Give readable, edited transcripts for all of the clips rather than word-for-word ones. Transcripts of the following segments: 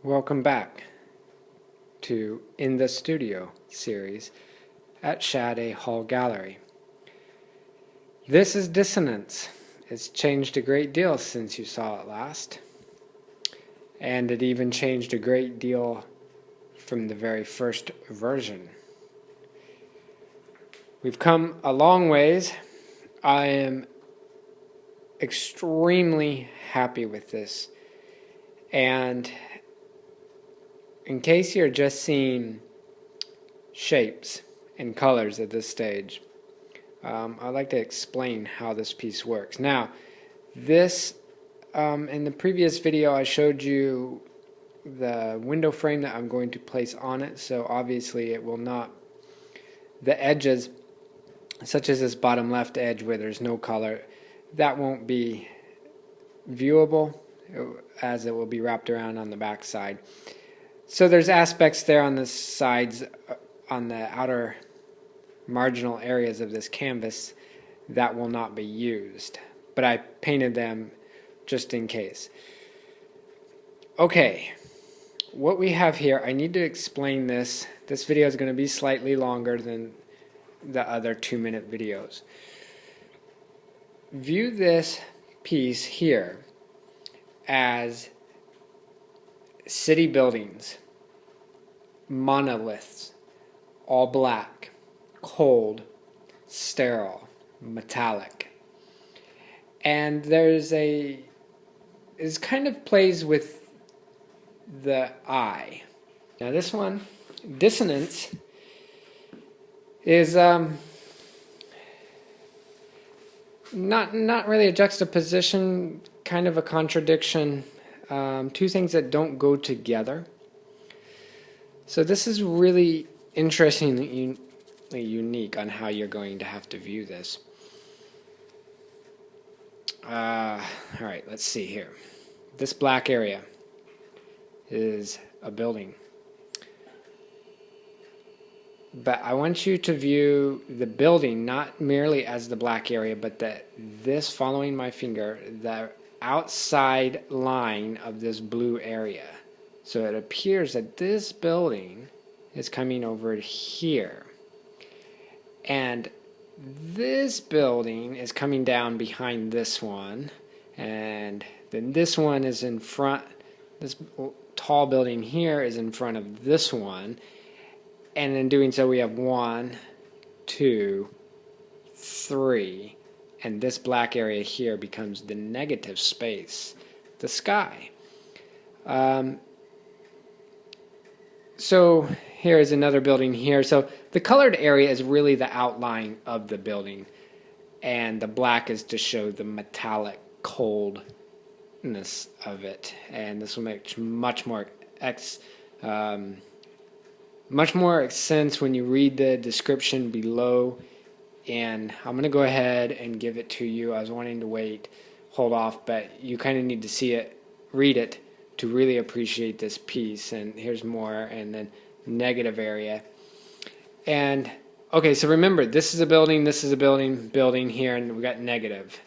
Welcome back to In the Studio series at Shad A Hall Gallery. This is Dissonance. It's changed a great deal since you saw it last, and it even changed a great deal from the very first version. We've come a long ways. I am extremely happy with this, and in case you're just seeing shapes and colors at this stage, I'd like to explain how this piece works. Now, this, in the previous video I showed you the window frame that I'm going to place on it, so obviously it will not, the edges, such as this bottom left edge where there's no color, that won't be viewable as it will be wrapped around on the back side. So there's aspects there on the sides, on the outer marginal areas of this canvas that will not be used, but I painted them just in case. Okay, what we have here, I need to explain this. This video is going to be slightly longer than the other 2-minute videos. View this piece here as city buildings, monoliths, all black, cold, sterile, metallic. And there's it kind of plays with the eye. Now this one, Dissonance, is not really a juxtaposition, kind of a contradiction. Two things that don't go together. So this is really interestingly unique on how you're going to have to view this. Alright, let's see here. This black area is a building. But I want you to view the building not merely as the black area, but this, following my finger, the outside line of this blue area. So it appears that this building is coming over here, and this building is coming down behind this one, and then this one is in front, this tall building here is in front of this one, and in doing so we have 1, 2, 3, and this black area here becomes the negative space, the sky. So here is another building here. So the colored area is really the outline of the building, and the black is to show the metallic coldness of it. And this will make much more sense when you read the description below. And I'm going to go ahead and give it to you. I was wanting to hold off, but you kind of need to see it, read it, to really appreciate this piece. And here's more, and then negative area. And okay, so remember, this is a building, this is a building here, and we got negative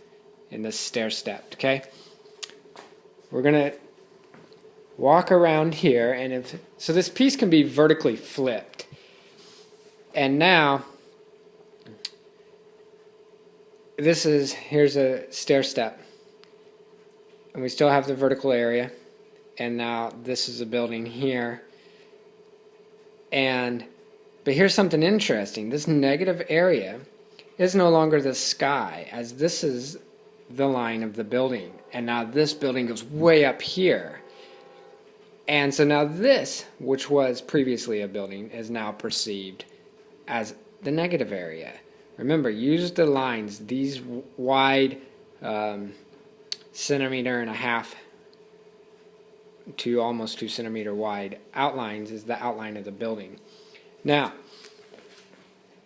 in this stair step. Okay, we're gonna walk around here, and so this piece can be vertically flipped. And now here's a stair step, and we still have the vertical area. And now this is a building here. But here's something interesting. This negative area is no longer the sky, as this is the line of the building. And now this building goes way up here. And so now this, which was previously a building, is now perceived as the negative area. Remember, use the lines, these wide 1.5 centimeters to almost 2 centimeter wide outlines is the outline of the building. Now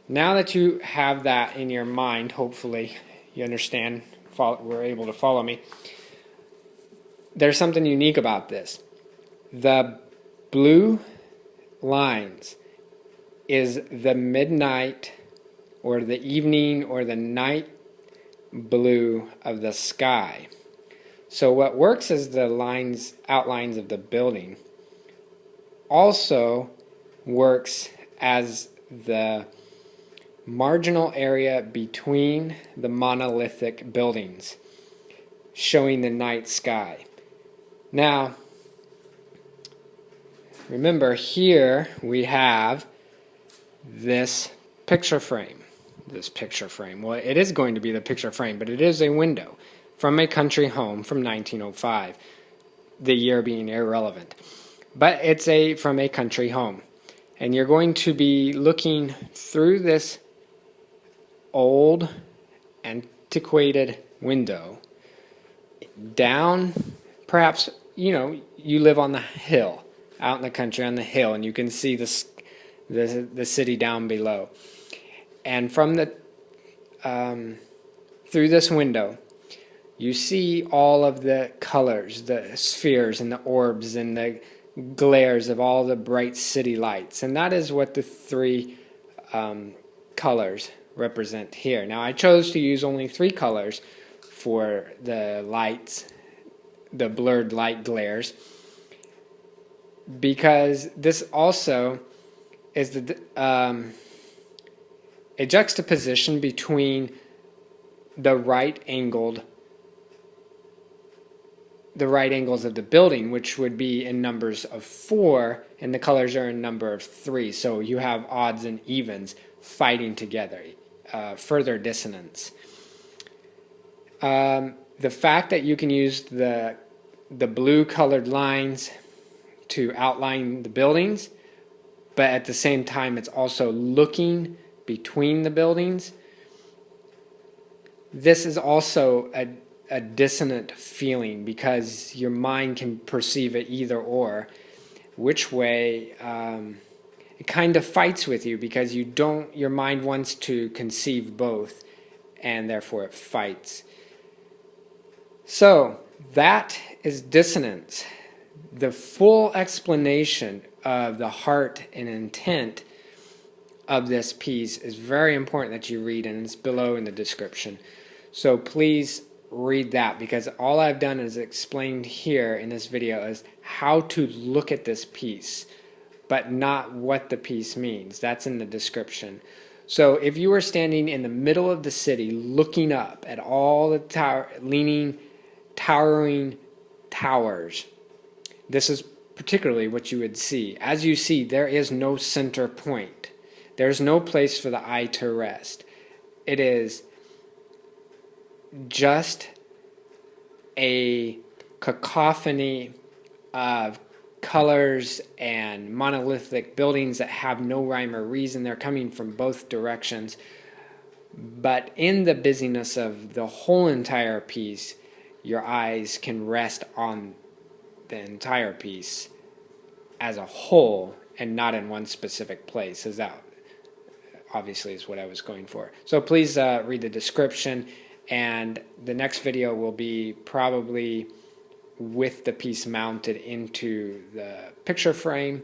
that you have that in your mind, hopefully you understand, were able to follow me. There's something unique about this. The blue lines is the midnight or the evening or the night blue of the sky. So what works is the outlines of the building also works as the marginal area between the monolithic buildings, showing the night sky. Now, remember here we have this picture frame. Well, it is going to be the picture frame, but it is a window from a country home from 1905, the year being irrelevant. But it's from a country home. And you're going to be looking through this old, antiquated window down, perhaps, you live on the hill, out in the country on the hill, and you can see the city down below. And from through this window, you see all of the colors, the spheres and the orbs and the glares of all the bright city lights. And that is what the three colors represent here. Now, I chose to use only 3 colors for the lights, the blurred light glares, because this also is a juxtaposition between the right angles of the building, which would be in numbers of 4, and the colors are in number of 3. So you have odds and evens fighting together, further dissonance. The fact that you can use the blue colored lines to outline the buildings, but at the same time it's also looking between the buildings. This is also a dissonant feeling because your mind can perceive it either or, which way it kind of fights with you because your mind wants to conceive both, and therefore it fights. So that is dissonance. The full explanation of the heart and intent of this piece is very important that you read, and it's below in the description. So please read that, because all I've done is explained here in this video is how to look at this piece, but not what the piece means. That's in the description. So if you were standing in the middle of the city looking up at all the towering towers, this is particularly what you would see. As you see, there is no center point. There's no place for the eye to rest. It is just a cacophony of colors and monolithic buildings that have no rhyme or reason. They're coming from both directions. But in the busyness of the whole entire piece, your eyes can rest on the entire piece as a whole and not in one specific place, as that obviously is what I was going for. So please read the description, and the next video will be probably with the piece mounted into the picture frame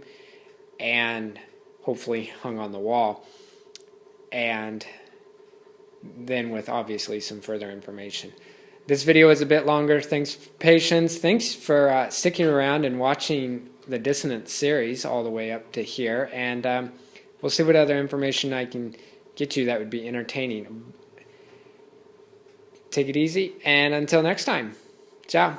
and hopefully hung on the wall, and then with obviously some further information. This video is a bit longer. Thanks for patience. Thanks for sticking around and watching the Dissonance series all the way up to here, and we'll see what other information I can get you that would be entertaining. Take it easy, and until next time, ciao.